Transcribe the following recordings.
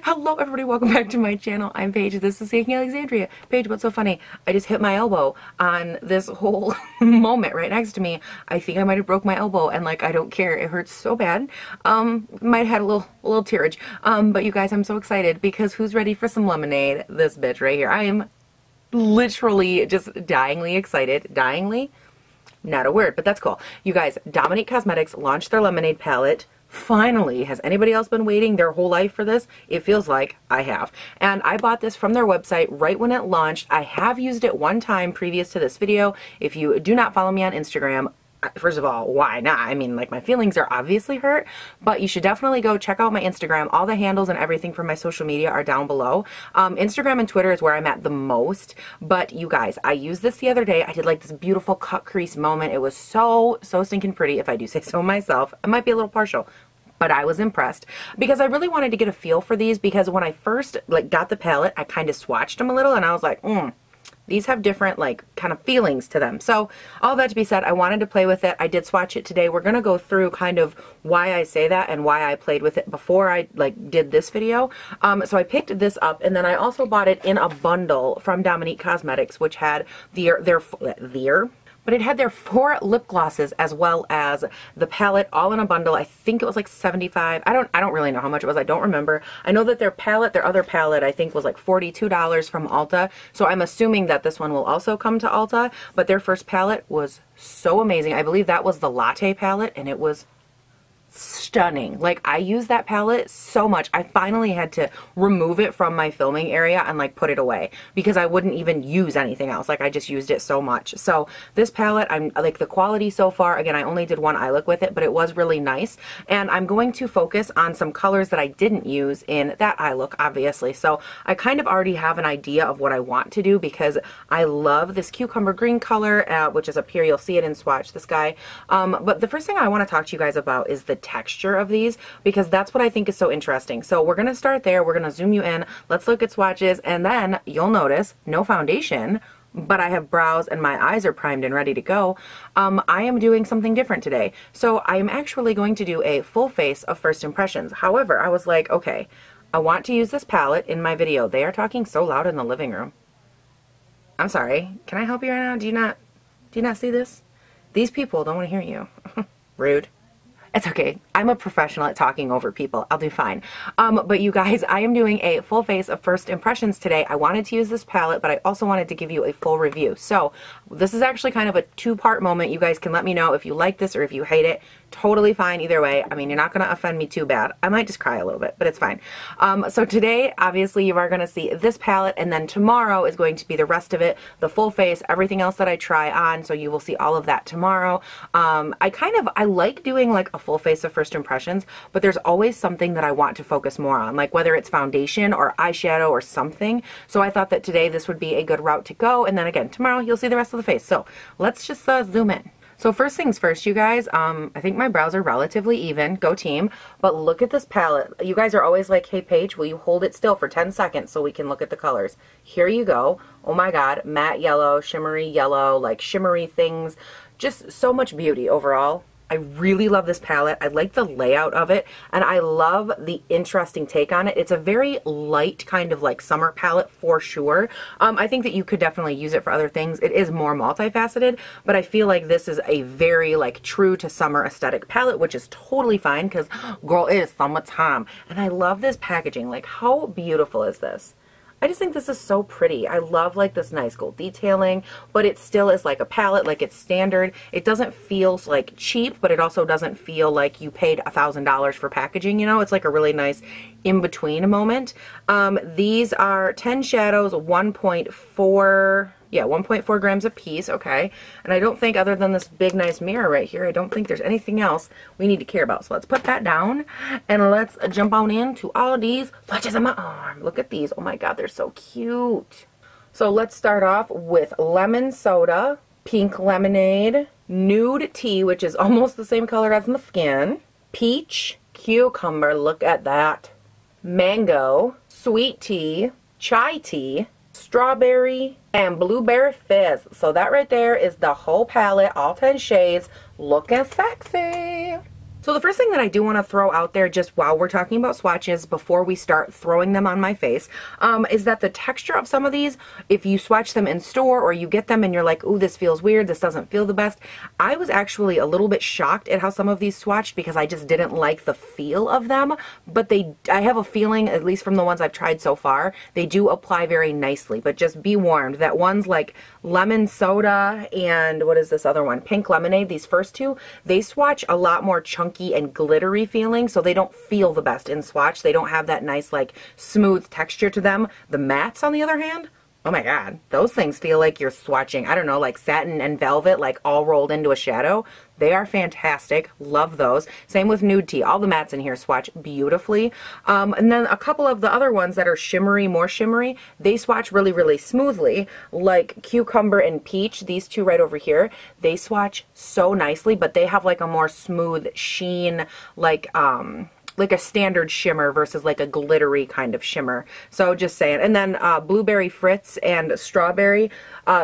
Hello everybody, welcome back to my channel. I'm Paige, this is Yankee Alexandria. Paige, what's so funny? I just hit my elbow on this whole moment right next to me. I think I might have broke my elbow and like I don't care, it hurts so bad. Might have had a little tearage. But you guys, I'm so excited because who's ready for some lemonade? This bitch right here. I am literally just dyingly excited. Dyingly? Not a word, but that's cool. You guys, Dominique Cosmetics launched their lemonade palette. Finally. Has anybody else been waiting their whole life for this? It feels like I have. And I bought this from their website right when it launched. I have used it one time previous to this video. If you do not follow me on Instagram, first of all, why not? I mean, like, my feelings are obviously hurt, but you should definitely go check out my Instagram. All the handles and everything from my social media are down below. Instagram and Twitter is where I'm at the most, but you guys, I used this the other day. I did like this beautiful cut crease moment. It was so stinking pretty, if I do say so myself. I might be a little partial, but I was impressed because I really wanted to get a feel for these, because when I first got the palette, I kind of swatched them a little and I was like, these have different kind of feelings to them. So all that to be said, I wanted to play with it. I did swatch it today. We're going to go through kind of why I say that and why I played with it before I did this video. So I picked this up, and then I also bought it in a bundle from Dominique Cosmetics, which had but it had their 4 lip glosses as well as the palette all in a bundle. I think it was like $75. I don't really know how much it was. I don't remember. I know that their other palette, I think was like $42 from Ulta. So I'm assuming that this one will also come to Ulta, but their first palette was so amazing. I believe that was the latte palette, and it was stunning. Like, I use that palette so much. I finally had to remove it from my filming area and put it away because I wouldn't even use anything else. I just used it so much. So this palette, I'm like, the quality so far, again, I only did one eye look with it, but it was really nice. And I'm going to focus on some colors that I didn't use in that eye look, obviously. So I kind of already have an idea of what I want to do because I love this cucumber green color, which is up here. You'll see it in Swatch, this guy. But the first thing I want to talk to you guys about is the texture of these, because that's what I think is so interesting. So we're going to start there. We're going to zoom you in. Let's look at swatches, and then you'll notice no foundation, but I have brows and my eyes are primed and ready to go. I am doing something different today. So I'm actually going to do a full face of first impressions. However, I was like, okay, I want to use this palette in my video. They are talking so loud in the living room. I'm sorry. Can I help you right now? Do you not see this? These people don't want to hear you. Rude. It's okay. I'm a professional at talking over people. I'll do fine. But you guys, I am doing a full face of first impressions today. I wanted to use this palette, but I also wanted to give you a full review. So this is actually kind of a 2-part moment. You guys can let me know if you like this or if you hate it. Totally fine either way. I mean, you're not going to offend me too bad. I might just cry a little bit, but it's fine. So today, obviously, you are going to see this palette, and then tomorrow is going to be the rest of it, the full face, everything else that I try on. So you will see all of that tomorrow. I like doing a full face of first impressions, but there's always something that I want to focus more on, whether it's foundation or eyeshadow or something. So I thought that today this would be a good route to go, and then again tomorrow you'll see the rest of the face. So let's just zoom in. So first things first, you guys, I think my brows are relatively even. Go team. But look at this palette. You guys are always like, hey Paige, will you hold it still for 10 seconds so we can look at the colors? Here you go. Oh my god, matte yellow, shimmery things. Just so much beauty overall. I really love this palette. I like the layout of it, and I love the interesting take on it. It's a very light kind of summer palette for sure. I think that you could definitely use it for other things. It is more multifaceted, but I feel like this is a very true to summer aesthetic palette, which is totally fine because girl, it is summertime. And I love this packaging. How beautiful is this? I just think this is so pretty. I love this nice gold detailing, but it still is like a palette, it's standard. It doesn't feel cheap, but it also doesn't feel like you paid $1,000 for packaging, you know? It's a really nice in-between moment. These are 10 shadows, 1.4 grams a piece, okay. And I don't think, other than this big nice mirror right here, I don't think there's anything else we need to care about. So let's put that down and let's jump on into all these swatches on my arm. Look at these. Oh my god, they're so cute. So let's start off with lemon soda, pink lemonade, nude tea, which is almost the same color as my skin, peach, cucumber, look at that, mango, sweet tea, chai tea, strawberry, and blueberry fizz. So that right there is the whole palette, all 10 shades, looking sexy. So the first thing that I do want to throw out there just while we're talking about swatches before we start throwing them on my face is that the texture of some of these, if you swatch them in store or you get them and you're like, ooh, this feels weird, this doesn't feel the best. I was actually a little bit shocked at how some of these swatched because I just didn't like the feel of them, but I have a feeling, at least from the ones I've tried so far, they do apply very nicely, but just be warned that ones like lemon soda and what is this other one? Pink lemonade, these first two, they swatch a lot more chunky and glittery feeling, so they don't feel the best in swatch. They don't have that nice like smooth texture to them. The mattes on the other hand, oh my god, those things feel like you're swatching, I don't know, like satin and velvet like all rolled into a shadow. They are fantastic. Love those. Same with Nude Tea. All the mattes in here swatch beautifully. And then a couple of the other ones that are shimmery, more shimmery, they swatch really, really smoothly, like Cucumber and Peach. These two right over here, they swatch so nicely, but they have like a more smooth sheen, like a standard shimmer versus like a glittery kind of shimmer. So just saying. And then Blueberry Fritz and Strawberry.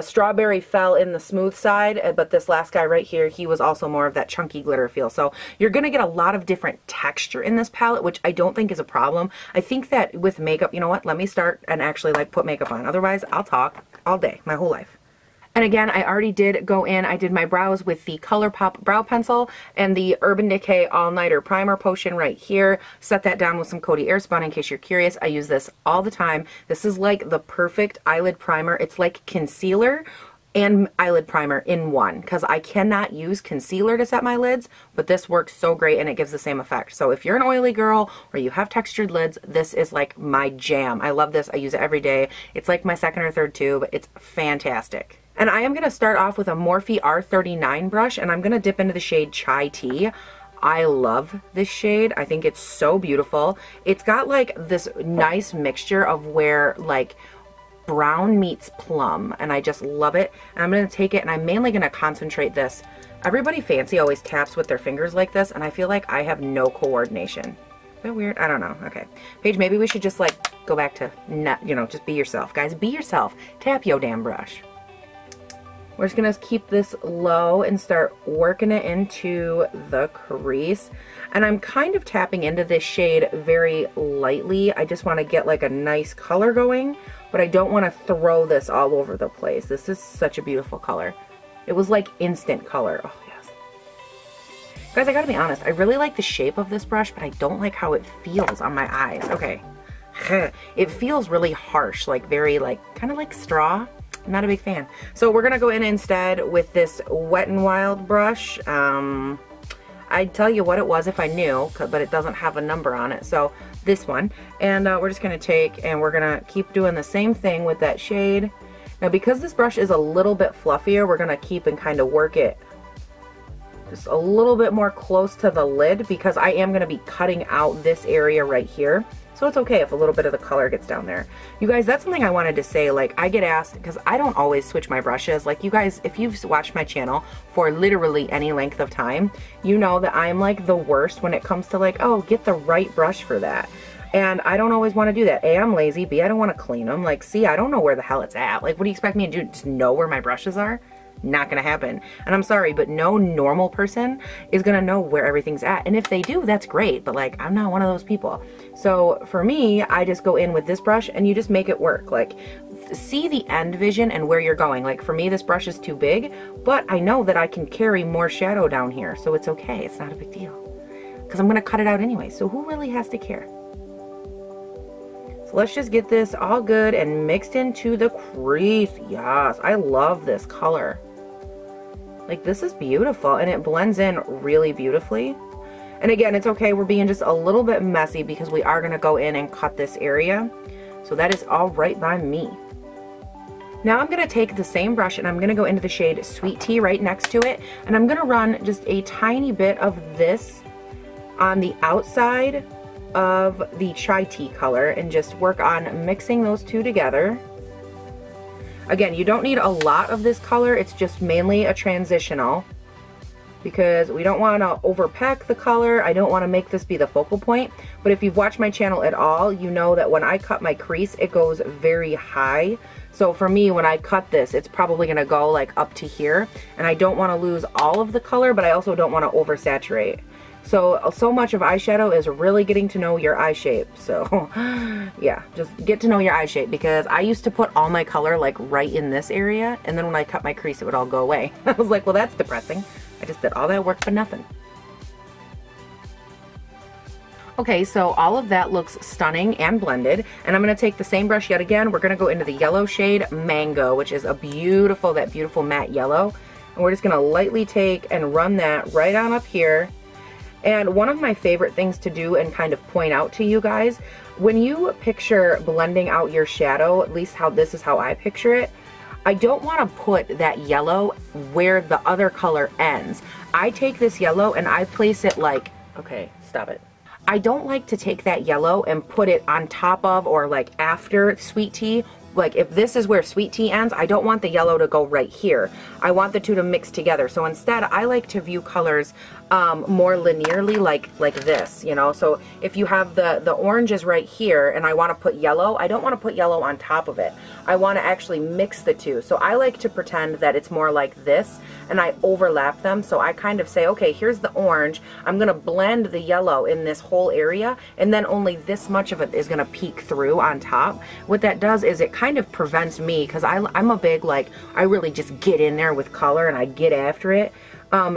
Strawberry fell in the smooth side, but this last guy right here, he was also more of that chunky glitter feel. So you're going to get a lot of different texture in this palette, which I don't think is a problem. I think that with makeup, you know what, let me start and actually like put makeup on. Otherwise, I'll talk all day, my whole life. And again, I already did go in, I did my brows with the ColourPop brow pencil and the Urban Decay All Nighter Primer Potion right here. Set that down with some Coty Airspun in case you're curious. I use this all the time. This is like the perfect eyelid primer. It's like concealer and eyelid primer in one, because I cannot use concealer to set my lids, but this works so great and it gives the same effect. So if you're an oily girl or you have textured lids, this is like my jam. I love this. I use it every day. It's like my second or third tube. It's fantastic. And I am going to start off with a Morphe R39 brush, and I'm going to dip into the shade Chai Tea. I love this shade. I think it's so beautiful. It's got like this nice mixture of where like brown meets plum, and I just love it. And I'm going to take it, and I'm mainly going to concentrate this. Everybody fancy always taps with their fingers like this, and I feel like I have no coordination. Is that weird? I don't know. Okay. Paige, maybe we should just like go back to, you know, just be yourself. Guys, be yourself. Tap your damn brush. We're just going to keep this low and start working it into the crease. And I'm kind of tapping into this shade very lightly. I just want to get like a nice color going, but I don't want to throw this all over the place. This is such a beautiful color. It was like instant color. Oh, yes. Guys, I gotta be honest. I really like the shape of this brush, but I don't like how it feels on my eyes. Okay. It feels really harsh, like very like, kind of like straw. I'm not a big fan. So we're gonna go in instead with this Wet n Wild brush. I'd tell you what it was if I knew, but it doesn't have a number on it. So this one, and we're just gonna take and we're gonna keep doing the same thing with that shade. Now because this brush is a little bit fluffier, we're gonna keep and kind of work it just a little bit more close to the lid, because I am gonna be cutting out this area right here. So it's okay if a little bit of the color gets down there. You guys, that's something I wanted to say. Like, I get asked, because I don't always switch my brushes. Like, you guys, if you've watched my channel for literally any length of time, you know that I'm like the worst when it comes to like, oh, get the right brush for that. And I don't always want to do that. A, I'm lazy. B, I don't want to clean them. Like, C, I don't know where the hell it's at. Like, what do you expect me to do? Just know where my brushes are? Not gonna happen. And I'm sorry, but no normal person is gonna know where everything's at. And if they do, that's great, but like, I'm not one of those people. So for me, I just go in with this brush and you just make it work. Like, see the end vision and where you're going. Like for me, this brush is too big, but I know that I can carry more shadow down here, so it's okay. It's not a big deal, because I'm gonna cut it out anyway, so who really has to care? Let's just get this all good and mixed into the crease. Yes, I love this color. Like, this is beautiful, and it blends in really beautifully. And again, it's okay, we're being just a little bit messy because we are gonna go in and cut this area. So that is all right by me. Now I'm gonna take the same brush and I'm gonna go into the shade Sweet Tea right next to it, and I'm gonna run just a tiny bit of this on the outside of the Chai Tea color and just work on mixing those two together. Again, you don't need a lot of this color, it's just mainly a transitional, because we don't want to overpack the color. I don't want to make this be the focal point, but if you've watched my channel at all, you know that when I cut my crease, it goes very high. So for me, when I cut this, it's probably going to go like up to here, and I don't want to lose all of the color, but I also don't want to oversaturate. So much of eyeshadow is really getting to know your eye shape. So yeah, just get to know your eye shape, because I used to put all my color like right in this area, and then when I cut my crease it would all go away. I was like, well, that's depressing. I just did all that work for nothing. Okay, so all of that looks stunning and blended, and I'm going to take the same brush yet again. We're going to go into the yellow shade Mango, which is a beautiful, that beautiful matte yellow, and we're just going to lightly take and run that right on up here. And one of my favorite things to do and kind of point out to you guys, when you picture blending out your shadow, at least how this is how I picture it, I don't want to put that yellow where the other color ends. I take this yellow and I place it like, okay, stop it. I don't like to take that yellow and put it on top of or like after Sweet Tea. Like if this is where Sweet Tea ends, I don't want the yellow to go right here. I want the two to mix together. So instead, I like to view colors more linearly like this, you know? So if you have the orange is right here and I want to put yellow, I don't want to put yellow on top of it. I want to actually mix the two. So I like to pretend that it's more like this and I overlap them. So I kind of say, okay, here's the orange. I'm going to blend the yellow in this whole area, and then only this much of it is going to peek through on top. What that does is it kind of prevents me, because I'm a big, like, I really just get in there with color and I get after it.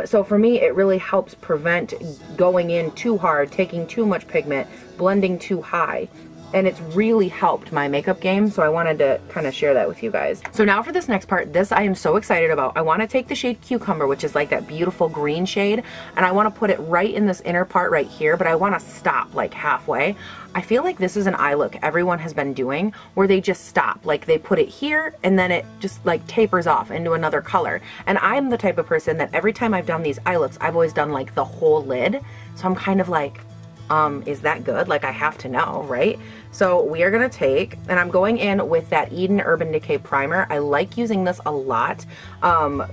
So for me, it really helps prevent going in too hard, taking too much pigment, blending too high. And it's really helped my makeup game, so I wanted to kind of share that with you guys. So now for this next part, this I am so excited about. I want to take the shade Cucumber, which is like that beautiful green shade, and I want to put it right in this inner part right here, but I want to stop like halfway. I feel like this is an eye look everyone has been doing, where they just stop, like they put it here and then it just like tapers off into another color. And I'm the type of person that every time I've done these eye looks, I've always done like the whole lid. So I'm kind of like, is that good? Like I have to know, right? So we are gonna take, and I'm going in with that Eden Urban Decay primer. I like using this a lot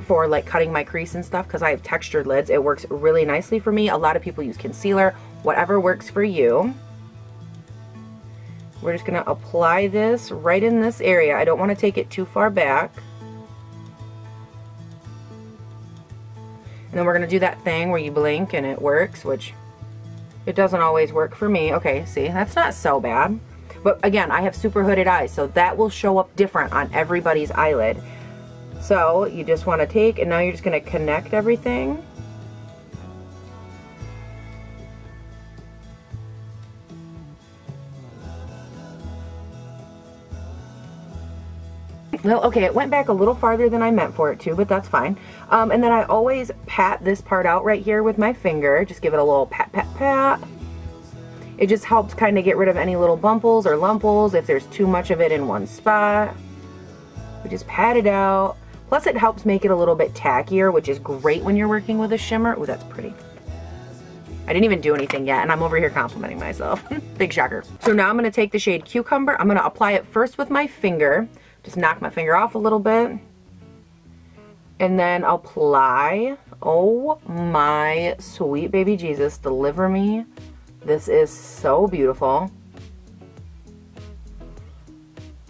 for like cutting my crease and stuff, because I have textured lids. It works really nicely for me. A lot of people use concealer, whatever works for you. We're just gonna apply this right in this area. I don't wanna take it too far back. And then we're gonna do that thing where you blink and it works, which it doesn't always work for me. Okay, see, that's not so bad. But again, I have super hooded eyes, so that will show up different on everybody's eyelid. So you just want to take, and now you're just going to connect everything. Well, okay, it went back a little farther than I meant for it to, but that's fine. And then I always pat this part out right here with my finger. Just give it a little pat, pat, pat. It just helps kind of get rid of any little bumples or lumples if there's too much of it in one spot. We just pat it out. Plus it helps make it a little bit tackier, which is great when you're working with a shimmer. Ooh, that's pretty. I didn't even do anything yet, and I'm over here complimenting myself. Big shocker. So now I'm going to take the shade Cucumber. I'm going to apply it first with my finger. Just knock my finger off a little bit. And then apply. Oh my sweet baby Jesus, deliver me. This is so beautiful.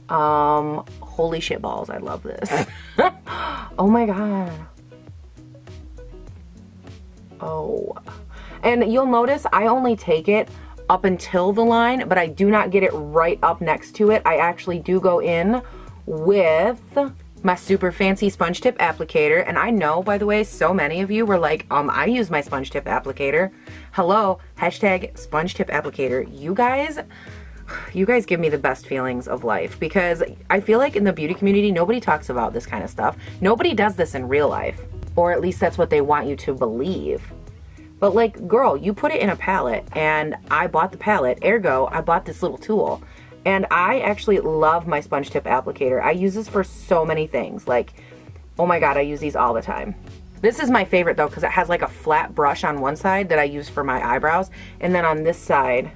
Holy shit balls, I love this. Oh my god. Oh. And you'll notice I only take it up until the line, but I do not get it right up next to it. I actually do go in with my super fancy sponge tip applicator. And I know, by the way, so many of you were like, I use my sponge tip applicator. Hello, hashtag sponge tip applicator. You guys give me the best feelings of life, because I feel like in the beauty community, nobody talks about this kind of stuff. Nobody does this in real life, or at least that's what they want you to believe. But like, girl, you put it in a palette, and I bought the palette, ergo, I bought this little tool. And I actually love my sponge tip applicator. I use this for so many things. Like, oh my god, I use these all the time. This is my favorite though, because it has like a flat brush on one side that I use for my eyebrows. And then on this side,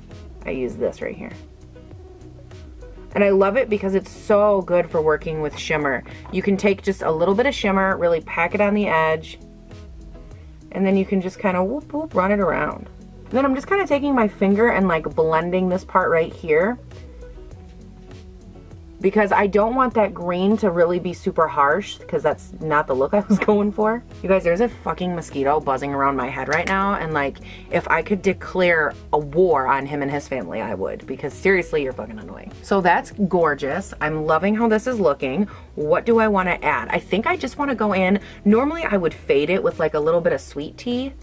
I use this right here. And I love it because it's so good for working with shimmer. You can take just a little bit of shimmer, really pack it on the edge, and then you can just kind of whoop whoop run it around. And then I'm just kind of taking my finger and like blending this part right here. because I don't want that green to really be super harsh, because that's not the look I was going for. You guys, there's a fucking mosquito buzzing around my head right now, and like, if I could declare a war on him and his family, I would, because seriously, you're fucking annoying. So that's gorgeous. I'm loving how this is looking. What do I want to add? I think I just want to go in, normally I would fade it with like a little bit of sweet tea,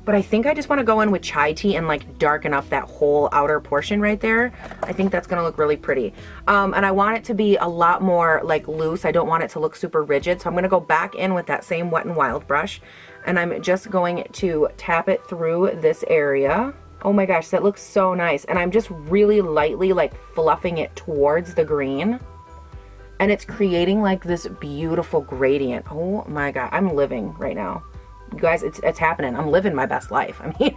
but I think I just want to go in with chai tea and like darken up that whole outer portion right there. I think that's going to look really pretty. And I want it to be a lot more like loose. I don't want it to look super rigid. So I'm going to go back in with that same Wet n Wild brush, and I'm just going to tap it through this area. Oh my gosh, that looks so nice. And I'm just really lightly like fluffing it towards the green. And it's creating like this beautiful gradient. Oh my God, I'm living right now. You guys, it's happening. I'm living my best life. I mean,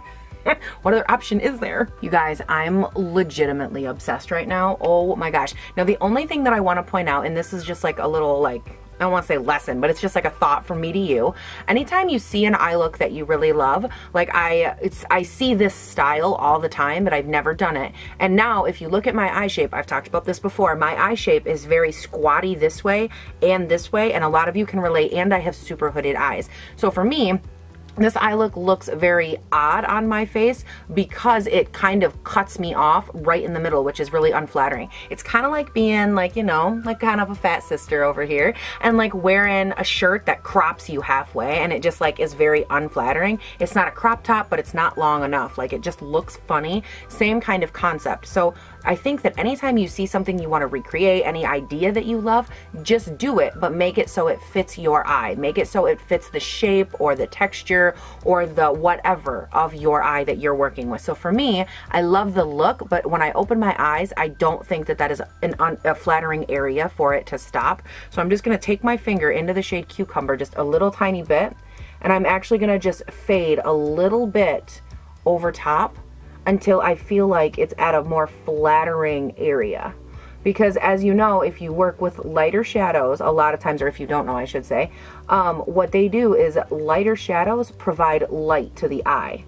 what other option is there? You guys, I'm legitimately obsessed right now. Oh my gosh. Now, the only thing that I want to point out, and this is just like a little like, I don't want to say lesson, but it's just like a thought from me to you. Anytime you see an eye look that you really love, like I see this style all the time, but I've never done it. And now if you look at my eye shape, I've talked about this before, my eye shape is very squatty this way, and a lot of you can relate, and I have super hooded eyes. So for me, this eye look looks very odd on my face because it kind of cuts me off right in the middle, which is really unflattering. It's kind of like being like, you know, like kind of a fat sister over here, and like wearing a shirt that crops you halfway, and it just like is very unflattering. It's not a crop top, but it's not long enough. Like it just looks funny. Same kind of concept. So I think that anytime you see something you want to recreate, any idea that you love, just do it, but make it so it fits your eye. Make it so it fits the shape or the texture or the whatever of your eye that you're working with. So for me, I love the look, but when I open my eyes, I don't think that that is a flattering area for it to stop. So I'm just going to take my finger into the shade Cucumber, just a little tiny bit, and I'm actually going to just fade a little bit over top until I feel like it's at a more flattering area. Because as you know, if you work with lighter shadows, a lot of times, or if you don't know, I should say, what they do is lighter shadows provide light to the eye.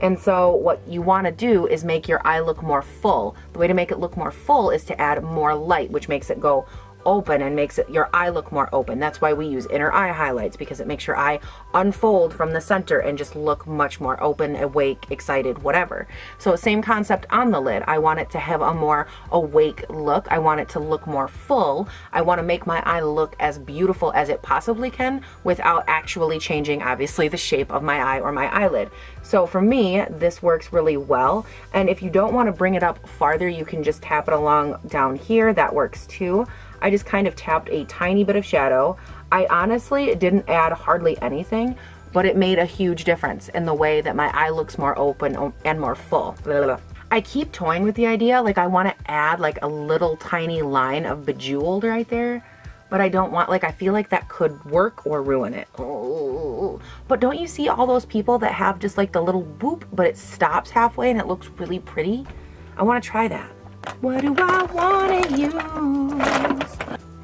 And so what you want to do is make your eye look more full. The way to make it look more full is to add more light, which makes it go open and makes it your eye look more open. That's why we use inner eye highlights, because it makes your eye unfold from the center and just look much more open, awake, excited, whatever. So same concept on the lid. I want it to have a more awake look. I want it to look more full. I want to make my eye look as beautiful as it possibly can without actually changing, obviously, the shape of my eye or my eyelid. So for me, this works really well. And if you don't want to bring it up farther, you can just tap it along down here. That works too. I just kind of tapped a tiny bit of shadow. I honestly didn't add hardly anything, but it made a huge difference in the way that my eye looks more open and more full. I keep toying with the idea, like I want to add like a little tiny line of Bejeweled right there, but I don't want, like, I feel like that could work or ruin it. Oh. But don't you see all those people that have just like the little boop, but it stops halfway and it looks really pretty? I want to try that. What do I want to use?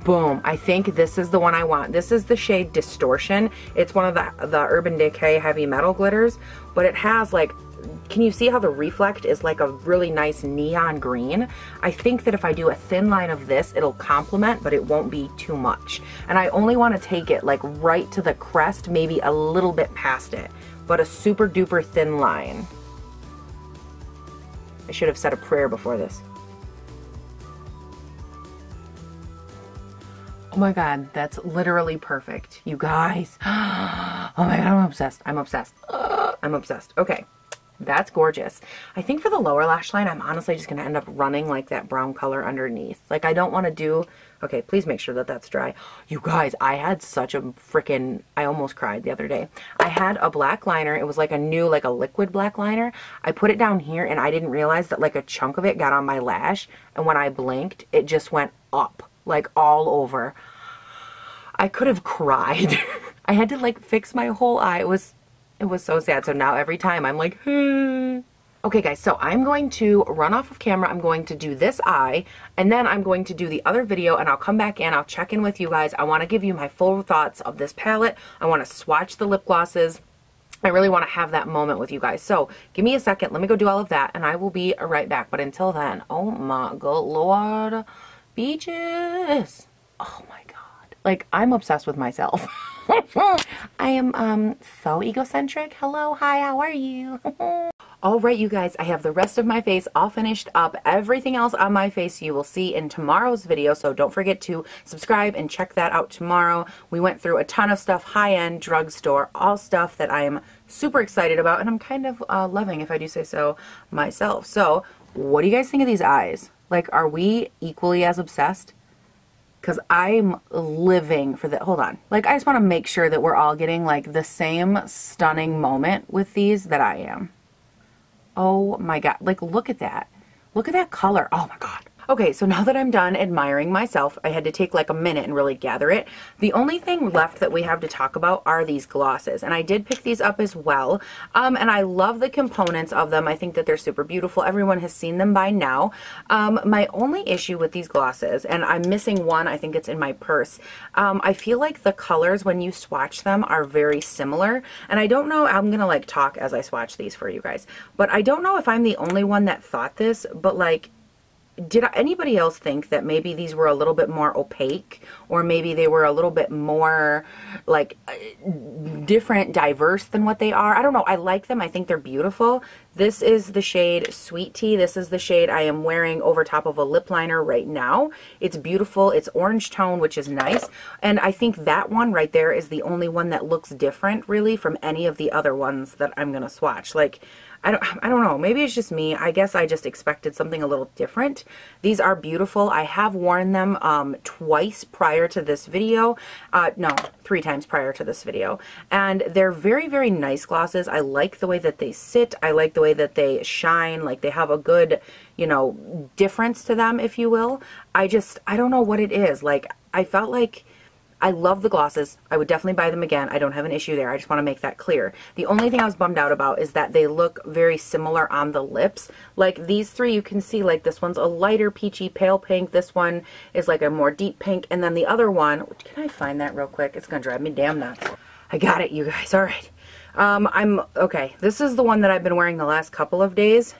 Boom. I think this is the one I want. This is the shade Distortion. It's one of the Urban Decay Heavy Metal glitters, but it has like, can you see how the reflect is like a really nice neon green? I think that if I do a thin line of this, it'll complement, but it won't be too much. And I only want to take it like right to the crest, maybe a little bit past it, but a super duper thin line. I should have said a prayer before this. Oh my God, that's literally perfect, you guys. Oh my God, I'm obsessed. I'm obsessed. I'm obsessed. Okay, that's gorgeous. I think for the lower lash line, I'm honestly just gonna end up running like that brown color underneath. Like I don't wanna do, okay, please make sure that that's dry. You guys, I had such a freaking, I almost cried the other day. I had a black liner. It was like a new, like a liquid black liner. I put it down here and I didn't realize that like a chunk of it got on my lash. And when I blinked, it just went up. Like all over. I could have cried. I had to like fix my whole eye. It was so sad. So now every time I'm like, Okay guys, so I'm going to run off of camera. I'm going to do this eye, and then I'm going to do the other video, and I'll come back in. I'll check in with you guys. I want to give you my full thoughts of this palette. I want to swatch the lip glosses. I really want to have that moment with you guys. So give me a second. Let me go do all of that, and I will be right back. But until then, oh my good Lord. Beaches. Oh my God. Like, I'm obsessed with myself. I am so egocentric. Hello, hi, how are you? All right, you guys, I have the rest of my face all finished up. Everything else on my face you will see in tomorrow's video, so don't forget to subscribe and check that out tomorrow. We went through a ton of stuff, high-end, drugstore, all stuff that I am super excited about, and I'm kind of loving, if I do say so myself. So, what do you guys think of these eyes? Like, are we equally as obsessed? Because I'm living for the, hold on. Like, I just want to make sure that we're all getting, like, the same stunning moment with these that I am. Oh my God. Like, look at that. Look at that color. Oh my God. Okay, so now that I'm done admiring myself, I had to take like a minute and really gather it. The only thing left that we have to talk about are these glosses, and I did pick these up as well, and I love the components of them. I think that they're super beautiful. Everyone has seen them by now. My only issue with these glosses, and I'm missing one, I think it's in my purse, I feel like the colors when you swatch them are very similar, and I don't know, I'm gonna like talk as I swatch these for you guys, but I don't know if I'm the only one that thought this, but like, did anybody else think that maybe these were a little bit more opaque, or maybe they were a little bit more like different, diverse than what they are? I don't know. I like them. I think they're beautiful. This is the shade Sweet Tea. This is the shade I am wearing over top of a lip liner right now. It's beautiful. It's orange tone, which is nice. And I think that one right there is the only one that looks different really from any of the other ones that I'm going to swatch. Like, I don't know. Maybe it's just me. I guess I just expected something a little different. These are beautiful. I have worn them twice prior to this video. No, 3 times prior to this video. And they're very, very nice glosses. I like the way that they sit. I like the way that they shine. Like, they have a good, you know, difference to them, if you will. I don't know what it is. Like, I felt like I love the glosses. I would definitely buy them again. I don't have an issue there. I just want to make that clear. The only thing I was bummed out about is that they look very similar on the lips. Like these three, you can see like this one's a lighter peachy pale pink. This one is like a more deep pink. And then the other one, can I find that real quick? It's going to drive me damn nuts. I got it, you guys. All right. Okay. This is the one that I've been wearing the last couple of days.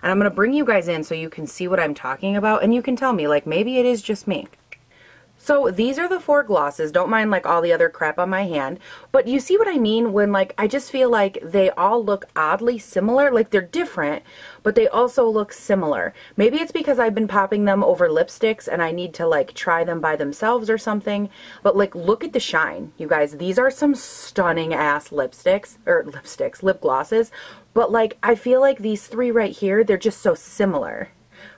And I'm going to bring you guys in so you can see what I'm talking about. And you can tell me, like, maybe it is just me. So these are the 4 glosses. Don't mind like all the other crap on my hand. But you see what I mean when like I just feel like they all look oddly similar. Like they're different, but they also look similar. Maybe it's because I've been popping them over lipsticks and I need to like try them by themselves or something. But like look at the shine, you guys. These are some stunning ass lip glosses. But like I feel like these 3 right here, they're just so similar.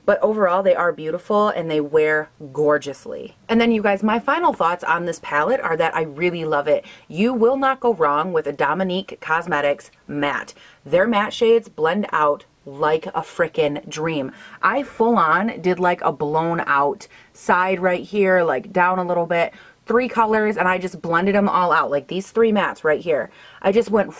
But overall, they are beautiful and they wear gorgeously. And then you guys, my final thoughts on this palette are that I really love it. You will not go wrong with a Dominique Cosmetics matte. Their matte shades blend out like a frickin' dream. I full on did like a blown out side right here, like down a little bit. 3 colors, and I just blended them all out. Like these 3 mattes right here. I just went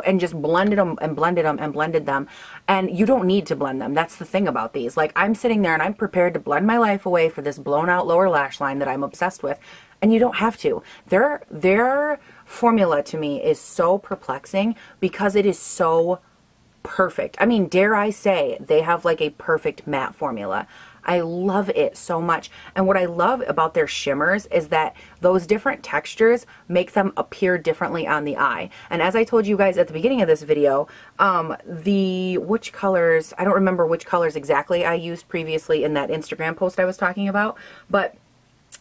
and just blended them and blended them and blended them. And you don't need to blend them. That's the thing about these. Like I'm sitting there and I'm prepared to blend my life away for this blown out lower lash line that I'm obsessed with. And you don't have to. Their formula to me is so perplexing because it is so perfect. I mean, dare I say, they have like a perfect matte formula. I love it so much. And what I love about their shimmers is that those different textures make them appear differently on the eye. And as I told you guys at the beginning of this video, which colors, I don't remember which colors exactly I used previously in that Instagram post I was talking about, but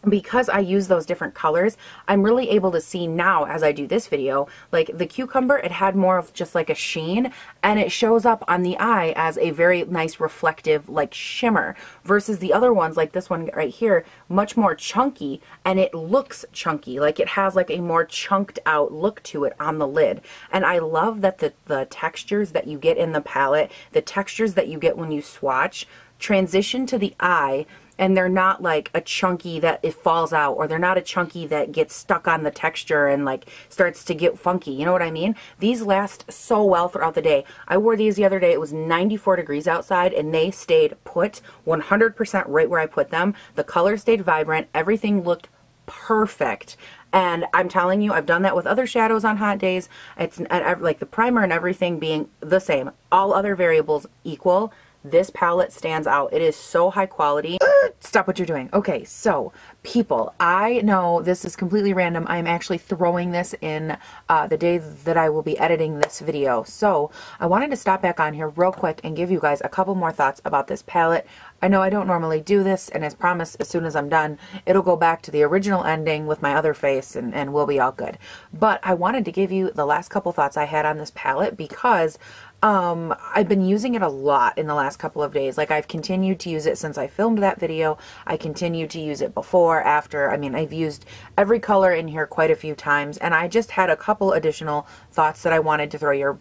because I use those different colors, I'm really able to see now as I do this video, like the cucumber, it had more of just like a sheen and it shows up on the eye as a very nice reflective like shimmer versus the other ones like this one right here, much more chunky and it looks chunky, like it has like a more chunked out look to it on the lid. And I love that the textures that you get in the palette, the textures that you get when you swatch, transition to the eye, and they're not like a chunky that it falls out, or they're not a chunky that gets stuck on the texture and like starts to get funky. You know what I mean? These last so well throughout the day. I wore these the other day. It was 94 degrees outside and they stayed put 100% right where I put them. The color stayed vibrant. Everything looked perfect. And I'm telling you, I've done that with other shadows on hot days. It's like the primer and everything being the same. All other variables equal. this palette stands out. It is so high quality. Stop what you're doing. Okay, so people, I know this is completely random. I'm actually throwing this in the day that I will be editing this video. So I wanted to stop back on here real quick and give you guys a couple more thoughts about this palette. I know I don't normally do this, and as promised, as soon as I'm done, it'll go back to the original ending with my other face, and we'll be all good. But I wanted to give you the last couple thoughts I had on this palette because I've been using it a lot in the last couple of days. Like, I've continued to use it since I filmed that video. I continued to use it before, after. I mean, I've used every color in here quite a few times, and I just had a couple additional thoughts that I wanted to throw your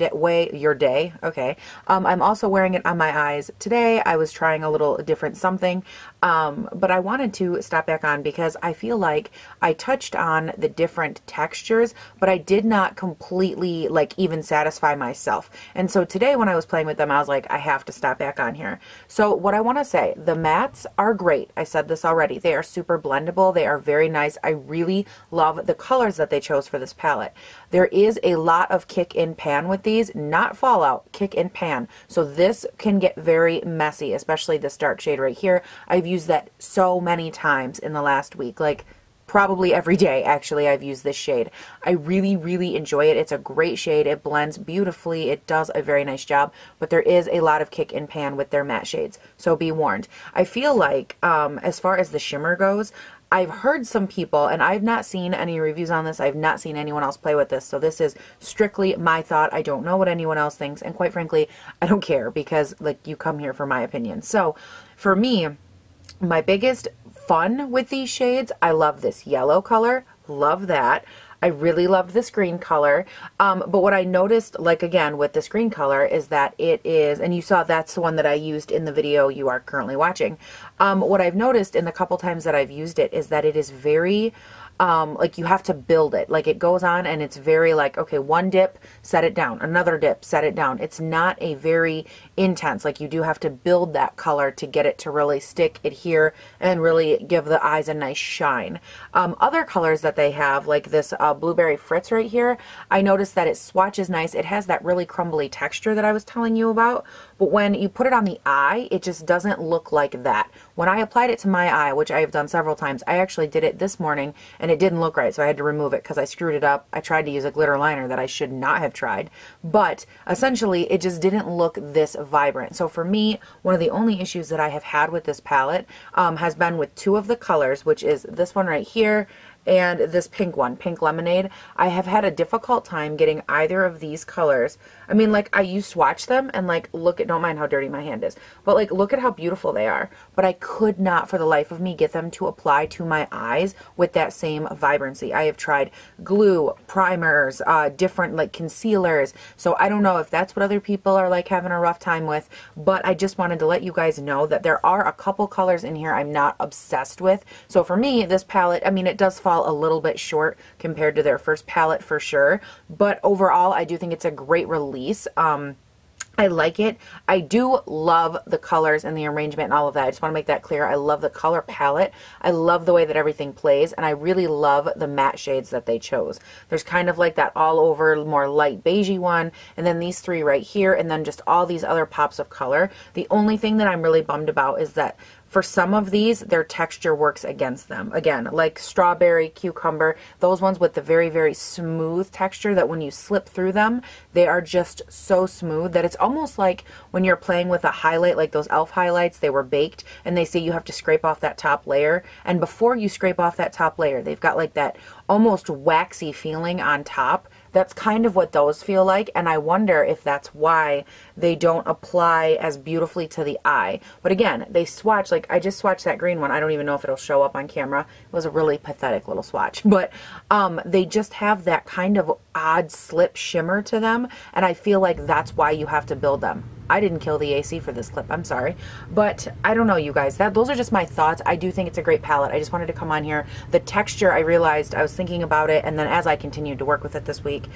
day. Okay. I'm also wearing it on my eyes today. I was trying a little different something, but I wanted to stop back on because I feel like I touched on the different textures, but I did not completely like even satisfy myself. And so today when I was playing with them, I was like, I have to stop back on here. So what I want to say, the mattes are great. I said this already. They are super blendable. They are very nice. I really love the colors that they chose for this palette. There is a lot of kick in pan with these, not fallout, kick in pan. So this can get very messy, especially this dark shade right here. I've used that so many times in the last week, like probably every day actually I've used this shade. I really, really enjoy it. It's a great shade. It blends beautifully. It does a very nice job, but there is a lot of kick and pan with their matte shades. So be warned. I feel like as far as the shimmer goes, I've heard some people, and I've not seen any reviews on this. I've not seen anyone else play with this. So this is strictly my thought. I don't know what anyone else thinks. And quite frankly, I don't care because like you come here for my opinion. So for me, my biggest fun with these shades, I love this yellow color. Love that. I really loved this green color. But what I noticed, like again, with this green color is that it is, and you saw that's the one that I used in the video you are currently watching. What I've noticed in the couple times that I've used it is that it is very, like you have to build it. Like it goes on and it's very like, okay, one dip, set it down, another dip, set it down. It's not a very intense, like you do have to build that color to get it to really stick, adhere, and really give the eyes a nice shine. Other colors that they have, like this Blueberry Fritz right here, I noticed that its swatch is nice. It has that really crumbly texture that I was telling you about, but when you put it on the eye, it just doesn't look like that. When I applied it to my eye, which I have done several times, I actually did it this morning and it didn't look right, so I had to remove it because I screwed it up. I tried to use a glitter liner that I should not have tried, but essentially it just didn't look this vibrant. So for me, one of the only issues that I have had with this palette has been with two of the colors, which is this one right here and this pink one, Pink Lemonade. I have had a difficult time getting either of these colors. I mean, like, you swatch them and like, look at, don't mind how dirty my hand is, but like, look at how beautiful they are. But I could not for the life of me get them to apply to my eyes with that same vibrancy. I have tried glue, primers, different like concealers. So I don't know if that's what other people are like having a rough time with, but I just wanted to let you guys know that there are a couple colors in here I'm not obsessed with. So for me, this palette, I mean, it does fall a little bit short compared to their first palette for sure, but overall I do think it's a great release. I like it. I do love the colors and the arrangement and all of that. I just want to make that clear. I love the color palette. I love the way that everything plays, and I really love the matte shades that they chose. There's kind of like that all over more light beigey one, and then these three right here, and then just all these other pops of color. The only thing that I'm really bummed about is that for some of these, their texture works against them. Again, like strawberry, cucumber, those ones with the very, very smooth texture that when you slip through them, they are just so smooth that it's almost like when you're playing with a highlight, like those e.l.f. highlights, they were baked, and they say you have to scrape off that top layer. And before you scrape off that top layer, they've got like that almost waxy feeling on top. That's kind of what those feel like, and I wonder if that's why they don't apply as beautifully to the eye. But again, they swatch, like I just swatched that green one. I don't even know if it'll show up on camera. It was a really pathetic little swatch, but they just have that kind of odd slip shimmer to them, and I feel like that's why you have to build them. I didn't kill the AC for this clip, I'm sorry. But I don't know, you guys. Those are just my thoughts. I do think it's a great palette. I just wanted to come on here. The texture, I realized I was thinking about it, and then as I continued to work with it this week,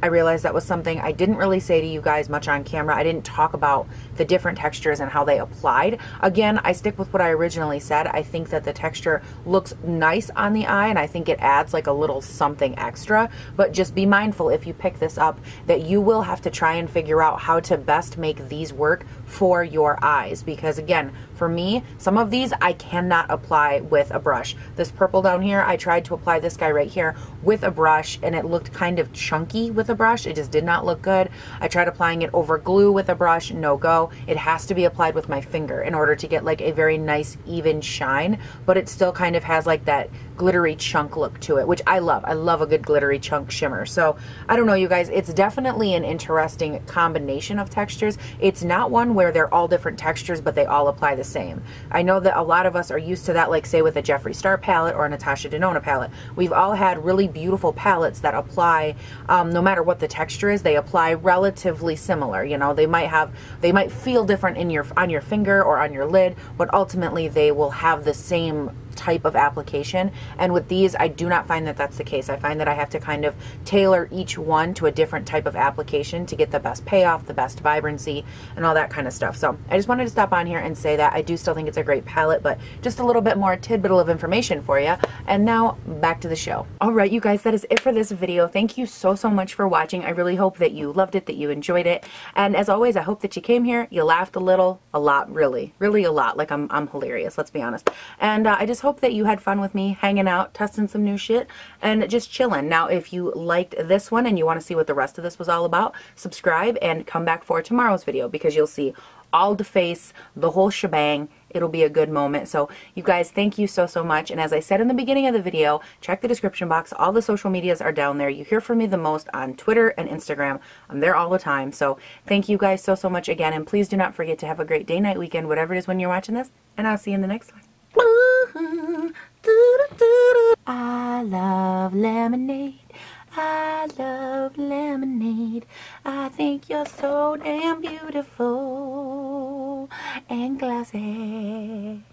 I realized that was something I didn't really say to you guys much on camera. I didn't talk about the different textures and how they applied. Again, I stick with what I originally said. I think that the texture looks nice on the eye, and I think it adds like a little something extra, but just be mindful if you pick this up that you will have to try and figure out how to best make these work for your eyes, because again, for me, some of these I cannot apply with a brush. This purple down here, I tried to apply this guy right here with a brush and it looked kind of chunky with a brush. It just did not look good. I tried applying it over glue with a brush, no go. It has to be applied with my finger in order to get like a very nice even shine, but it still kind of has like that glittery chunk look to it, which I love. I love a good glittery chunk shimmer. So I don't know, you guys, it's definitely an interesting combination of textures. It's not one where they're all different textures, but they all apply the same. I know that a lot of us are used to that, like say with a Jeffree Star palette or a Natasha Denona palette. We've all had really beautiful palettes that apply, no matter what the texture is, they apply relatively similar. You know, they might feel different on your finger or on your lid, but ultimately they will have the same type of application. And with these, I do not find that that's the case. I find that I have to kind of tailor each one to a different type of application to get the best payoff, the best vibrancy, and all that kind of stuff. So I just wanted to stop on here and say that I do still think it's a great palette, but just a little bit more tidbit of information for you. And now back to the show. All right, you guys, that is it for this video. Thank you so much for watching. I really hope that you loved it, that you enjoyed it. And as always, I hope that you came here, you laughed a little, a lot, really a lot. Like I'm hilarious, let's be honest. And I just hope that you had fun with me hanging out, testing some new shit, and just chilling. Now, if you liked this one and you want to see what the rest of this was all about, subscribe and come back for tomorrow's video, because you'll see all the face, the whole shebang. It'll be a good moment. So you guys, thank you so much. And as I said in the beginning of the video, check the description box. All the social medias are down there. You hear from me the most on Twitter and Instagram. I'm there all the time. So thank you guys so much again. And please do not forget to have a great day, night, weekend, whatever it is when you're watching this. And I'll see you in the next one. I love lemonade. I love lemonade. I think you're so damn beautiful and classy.